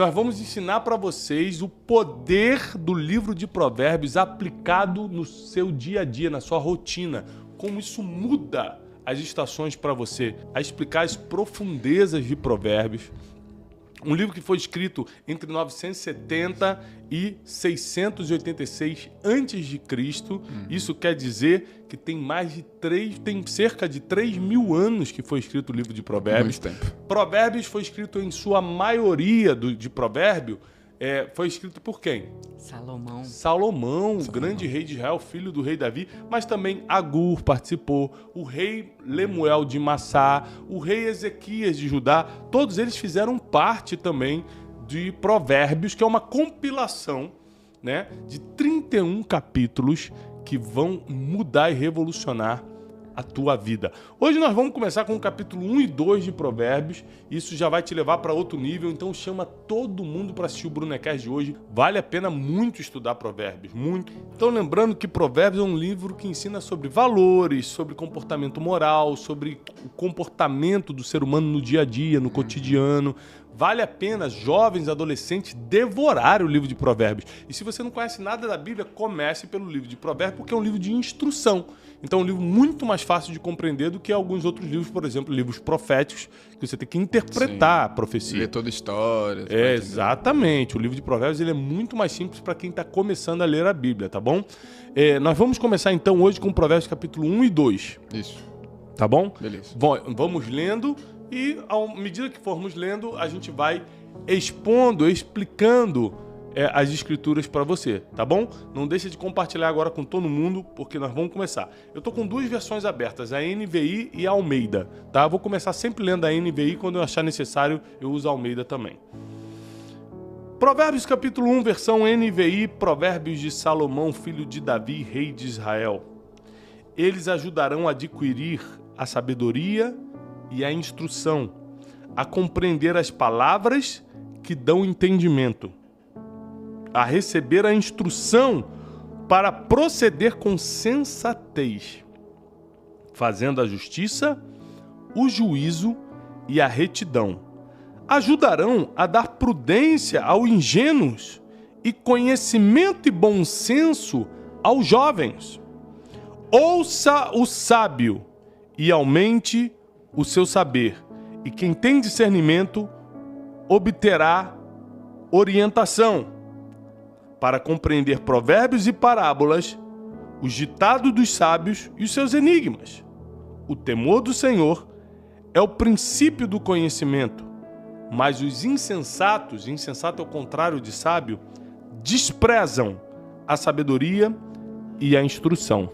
Nós vamos ensinar para vocês o poder do livro de Provérbios aplicado no seu dia a dia, na sua rotina. Como isso muda as estações para você, a explicar as profundezas de Provérbios. Um livro que foi escrito entre 970 e 686 a.C. Isso quer dizer que tem cerca de 3.000 anos que foi escrito o livro de Provérbios. Muito tempo. Provérbios foi escrito em sua maioria de Provérbio. Foi escrito por quem? Salomão, o grande rei de Israel, filho do rei Davi, mas também Agur participou, o rei Lemuel de Massá, o rei Ezequias de Judá, todos eles fizeram parte também de Provérbios, que é uma compilação, né, de 31 capítulos que vão mudar e revolucionar a tua vida. Hoje nós vamos começar com o capítulo 1 e 2 de Provérbios. Isso já vai te levar para outro nível, então chama todo mundo para assistir o Brunecast de hoje. Vale a pena muito estudar Provérbios, muito. Então lembrando que Provérbios é um livro que ensina sobre valores, sobre comportamento moral, sobre o comportamento do ser humano no dia a dia, no cotidiano. Vale a pena, jovens, adolescentes, devorar o livro de Provérbios. E se você não conhece nada da Bíblia, comece pelo livro de Provérbios, porque é um livro de instrução. Então é um livro muito mais fácil de compreender do que alguns outros livros, por exemplo, livros proféticos, que você tem que interpretar a profecia. Ler toda a história. Exatamente. O livro de Provérbios ele é muito mais simples para quem está começando a ler a Bíblia, tá bom? Nós vamos começar então hoje com Provérbios capítulo 1 e 2. Isso. Tá bom? Beleza. Vamos lendo e, à medida que formos lendo, a gente vai expondo, explicando as escrituras para você, tá bom? Não deixa de compartilhar agora com todo mundo, porque nós vamos começar. Eu tô com duas versões abertas, a NVI e a Almeida, tá? Eu vou começar sempre lendo a NVI, quando eu achar necessário eu uso a Almeida também. Provérbios capítulo 1, versão NVI, Provérbios de Salomão, filho de Davi, rei de Israel. Eles ajudarão a adquirir a sabedoria e a instrução, a compreender as palavras que dão entendimento, a receber a instrução para proceder com sensatez, fazendo a justiça, o juízo e a retidão. Ajudarão a dar prudência aos ingênuos e conhecimento e bom senso aos jovens. Ouça o sábio e aumente o seu saber, e quem tem discernimento obterá orientação para compreender provérbios e parábolas, os ditados dos sábios e os seus enigmas. O temor do Senhor é o princípio do conhecimento, mas os insensatos, insensato é o contrário de sábio, desprezam a sabedoria e a instrução.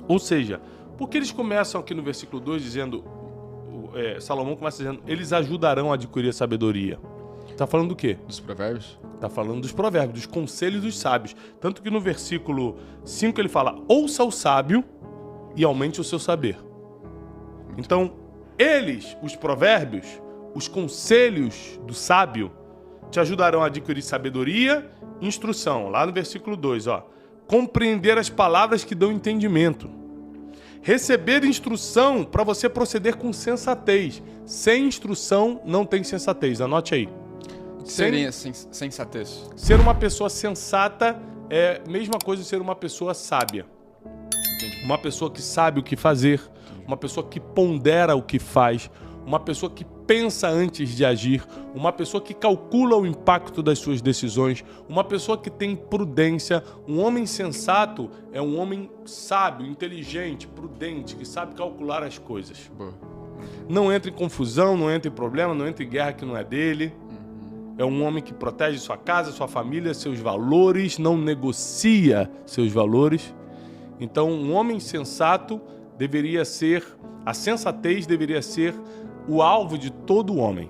Ou seja, porque eles começam aqui no versículo 2 dizendo, Salomão começa dizendo, eles ajudarão a adquirir a sabedoria. Está falando do quê? Dos provérbios? Está falando dos provérbios, dos conselhos dos sábios. Tanto que no versículo 5 ele fala, ouça o sábio e aumente o seu saber. Então, eles, os provérbios, os conselhos do sábio, te ajudarão a adquirir sabedoria e instrução. Lá no versículo 2, compreender as palavras que dão entendimento. Receber instrução para você proceder com sensatez. Sem instrução não tem sensatez. Anote aí. O que seria sensatez? Ser uma pessoa sensata é a mesma coisa de ser uma pessoa sábia. Entendi. Uma pessoa que sabe o que fazer, uma pessoa que pondera o que faz, uma pessoa que pensa antes de agir, uma pessoa que calcula o impacto das suas decisões, uma pessoa que tem prudência. Um homem sensato é um homem sábio, inteligente, prudente, que sabe calcular as coisas. Boa. Não entra em confusão, não entra em problema, não entra em guerra que não é dele. É um homem que protege sua casa, sua família, seus valores, não negocia seus valores. Então, um homem sensato deveria ser, a sensatez deveria ser o alvo de todo homem.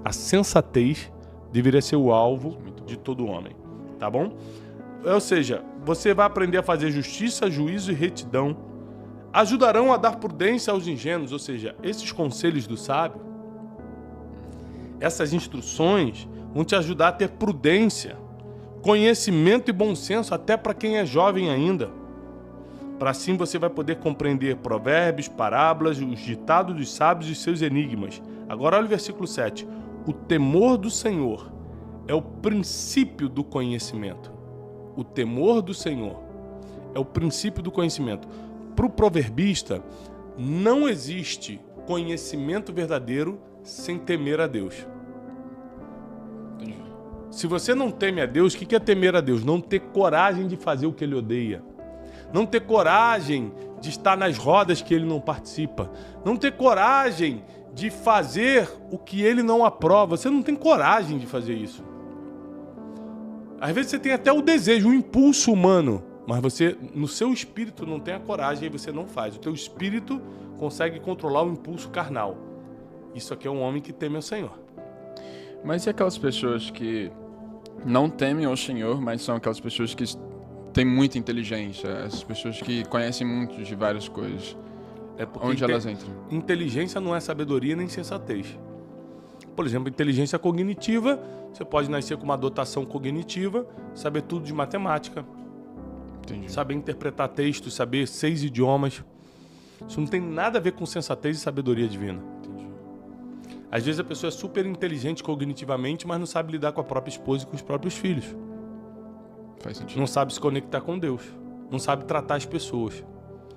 A sensatez deveria ser o alvo de todo homem, tá bom? Ou seja, você vai aprender a fazer justiça, juízo e retidão. Ajudarão a dar prudência aos ingênuos, ou seja, esses conselhos do sábio, essas instruções vão te ajudar a ter prudência, conhecimento e bom senso até para quem é jovem ainda. Para assim você vai poder compreender provérbios, parábolas, os ditados dos sábios e seus enigmas. Agora olha o versículo 7. O temor do Senhor é o princípio do conhecimento. O temor do Senhor é o princípio do conhecimento. Para o proverbista, não existe conhecimento verdadeiro sem temer a Deus. Entendi. Se você não teme a Deus, o que é temer a Deus? Não ter coragem de fazer o que Ele odeia. Não ter coragem de estar nas rodas que Ele não participa. Não ter coragem de fazer o que Ele não aprova. Você não tem coragem de fazer isso. Às vezes você tem até o desejo, o impulso humano, mas você, no seu espírito, não tem a coragem e você não faz. O teu espírito consegue controlar o impulso carnal. Isso aqui é um homem que teme ao Senhor. Mas e aquelas pessoas que não temem ao Senhor, mas são aquelas pessoas que têm muita inteligência, essas pessoas que conhecem muito de várias coisas? Onde elas entram? Inteligência não é sabedoria nem sensatez. Por exemplo, inteligência cognitiva, você pode nascer com uma dotação cognitiva, saber tudo de matemática, Entendi. saber interpretar textos, saber 6 idiomas. Isso não tem nada a ver com sensatez e sabedoria divina. Entendi. Às vezes a pessoa é super inteligente cognitivamente, mas não sabe lidar com a própria esposa e com os próprios filhos. Faz sentido. Não sabe se conectar com Deus. Não sabe tratar as pessoas.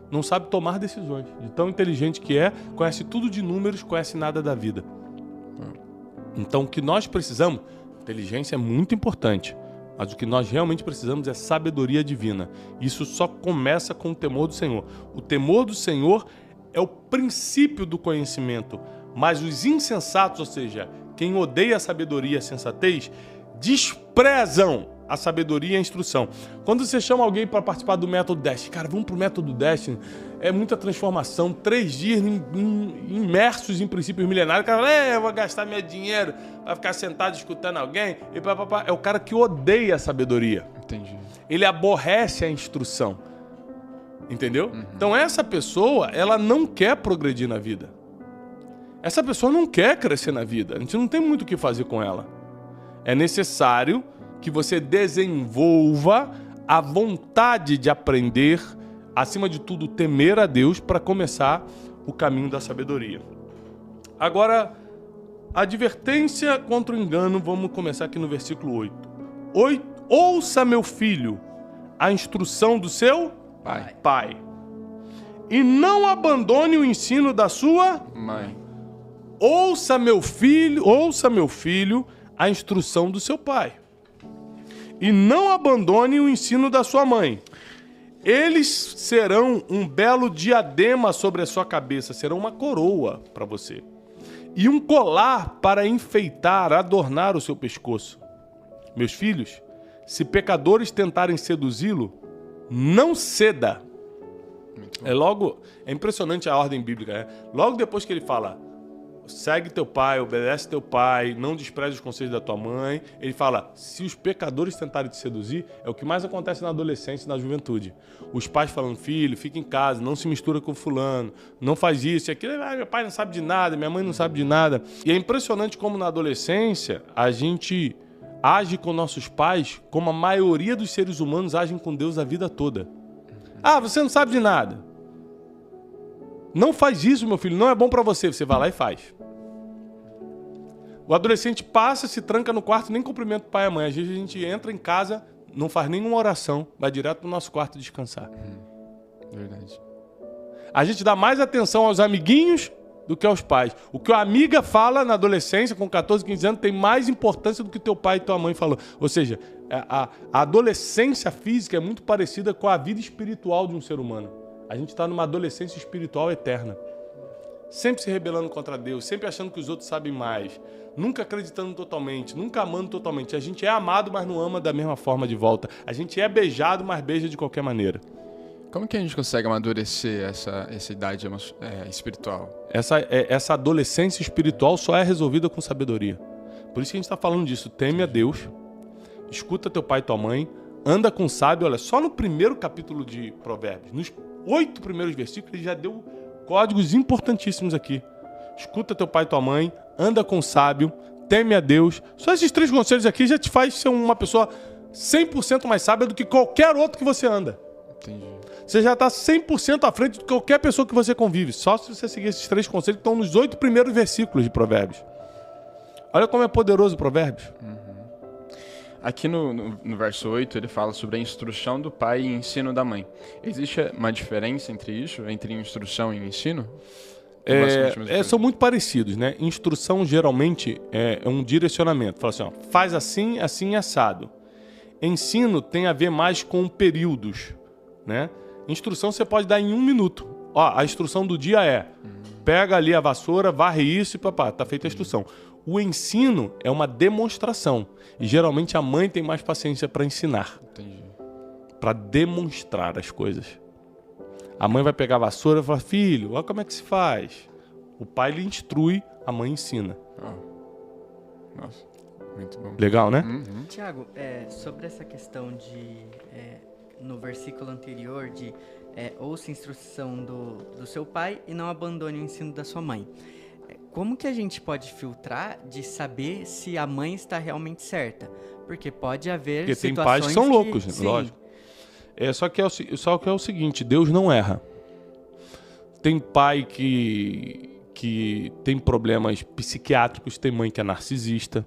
Não sabe tomar decisões. De tão inteligente que é, conhece tudo de números, conhece nada da vida. Então o que nós precisamos, inteligência é muito importante, mas o que nós realmente precisamos é sabedoria divina. Isso só começa com o temor do Senhor. O temor do Senhor é o princípio do conhecimento, mas os insensatos, ou seja, quem odeia a sabedoria e a sensatez, desprezam a sabedoria e a instrução. Quando você chama alguém para participar do método Destiny, cara, vamos para o método Destiny, é muita transformação, 3 dias imersos em princípios milenários, o cara, eu vou gastar meu dinheiro, vai ficar sentado escutando alguém, e papapá. É o cara que odeia a sabedoria. Entendi. Ele aborrece a instrução. Entendeu? Então essa pessoa, ela não quer progredir na vida. Essa pessoa não quer crescer na vida. A gente não tem muito o que fazer com ela. É necessário que você desenvolva a vontade de aprender, acima de tudo, temer a Deus para começar o caminho da sabedoria. Agora, a advertência contra o engano, vamos começar aqui no versículo 8. Ouça, meu filho, a instrução do seu pai. E não abandone o ensino da sua Mãe. Ouça, meu filho, a instrução do seu pai. E não abandone o ensino da sua mãe. Eles serão um belo diadema sobre a sua cabeça, serão uma coroa para você. E um colar para enfeitar, adornar o seu pescoço. Meus filhos, se pecadores tentarem seduzi-lo, não ceda. É impressionante a ordem bíblica, né? Logo depois que ele fala, segue teu pai, obedece teu pai, não despreze os conselhos da tua mãe. Ele fala, se os pecadores tentarem te seduzir, é o que mais acontece na adolescência e na juventude. Os pais falando, filho, fica em casa, não se mistura com fulano, não faz isso e aquilo. Meu pai não sabe de nada, minha mãe não sabe de nada. E é impressionante como na adolescência a gente age com nossos pais como a maioria dos seres humanos agem com Deus a vida toda. Ah, você não sabe de nada. Não faz isso, meu filho, não é bom pra você. Você vai lá e faz. O adolescente passa, se tranca no quarto, nem cumprimenta o pai e a mãe. Às vezes a gente entra em casa, não faz nenhuma oração, vai direto pro nosso quarto descansar. Verdade. A gente dá mais atenção aos amiguinhos do que aos pais. O que a amiga fala na adolescência, com 14, 15 anos, tem mais importância do que teu pai e tua mãe falou. Ou seja, a adolescência física é muito parecida com a vida espiritual de um ser humano. A gente está numa adolescência espiritual eterna. Sempre se rebelando contra Deus, sempre achando que os outros sabem mais. Nunca acreditando totalmente, nunca amando totalmente. A gente é amado, mas não ama da mesma forma de volta. A gente é beijado, mas beija de qualquer maneira. Como que a gente consegue amadurecer essa idade espiritual? Essa adolescência espiritual só é resolvida com sabedoria. Por isso que a gente está falando disso. Teme a Deus, escuta teu pai e tua mãe, anda com sábio. Olha, só no primeiro capítulo de Provérbios, nos 8 primeiros versículos, ele já deu códigos importantíssimos aqui. Escuta teu pai e tua mãe, anda com sábio, teme a Deus. Só esses 3 conselhos aqui já te faz ser uma pessoa 100% mais sábia do que qualquer outro que você anda. Entendi. Você já está 100% à frente de qualquer pessoa que você convive. Só se você seguir esses 3 conselhos que estão nos 8 primeiros versículos de Provérbios. Olha como é poderoso Provérbios. Aqui no verso 8, ele fala sobre a instrução do pai e ensino da mãe. Existe uma diferença entre isso, entre instrução e ensino? São muito parecidos, né? Instrução geralmente é um direcionamento. Fala assim, ó, faz assim, assim, assado. Ensino tem a ver mais com períodos, né? Instrução você pode dar em 1 minuto. Ó, a instrução do dia é, pega ali a vassoura, varre isso e papá, tá feita a instrução. O ensino é uma demonstração. E geralmente a mãe tem mais paciência para ensinar. Entendi. Para demonstrar as coisas. A mãe vai pegar a vassoura e falar, filho, olha como é que se faz. O pai lhe instrui, a mãe ensina. Nossa, muito bom. Legal, né? Uhum. Tiago, sobre essa questão de, no versículo anterior, de ouça a instrução do seu pai e não abandone o ensino da sua mãe. Como que a gente pode filtrar de saber se a mãe está realmente certa? Porque pode haver Porque tem situações pais que são loucos, sim. lógico. Só que é o seguinte, Deus não erra. Tem pai que tem problemas psiquiátricos, tem mãe que é narcisista,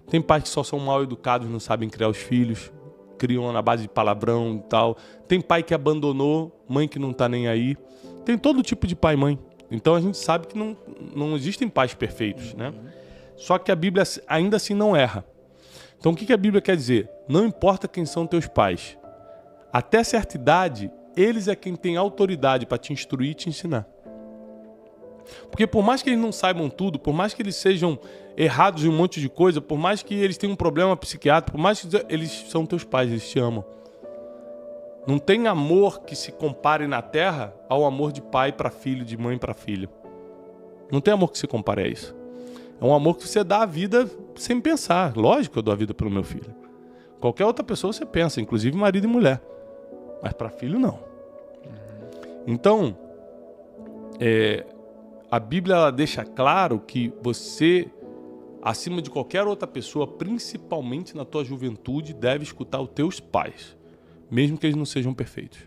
tem pais que só são mal educados, não sabem criar os filhos, criam na base de palavrão e tal. Tem pai que abandonou, mãe que não tá nem aí. Tem todo tipo de pai e mãe. Então a gente sabe que não existem pais perfeitos, né? Só que a Bíblia ainda assim não erra. Então o que a Bíblia quer dizer? Não importa quem são teus pais. Até certa idade, eles é quem tem autoridade para te instruir e te ensinar. Porque por mais que eles não saibam tudo, por mais que eles sejam errados em um monte de coisa, por mais que eles tenham um problema psiquiátrico, por mais que eles são teus pais, eles te amam. Não tem amor que se compare na terra ao amor de pai para filho, de mãe para filho. Não tem amor que se compare a isso. É um amor que você dá a vida sem pensar. Lógico que eu dou a vida pelo meu filho. Qualquer outra pessoa você pensa, inclusive marido e mulher. Mas para filho, não. Então, a Bíblia ela deixa claro que você, acima de qualquer outra pessoa, principalmente na tua juventude, deve escutar os teus pais, mesmo que eles não sejam perfeitos.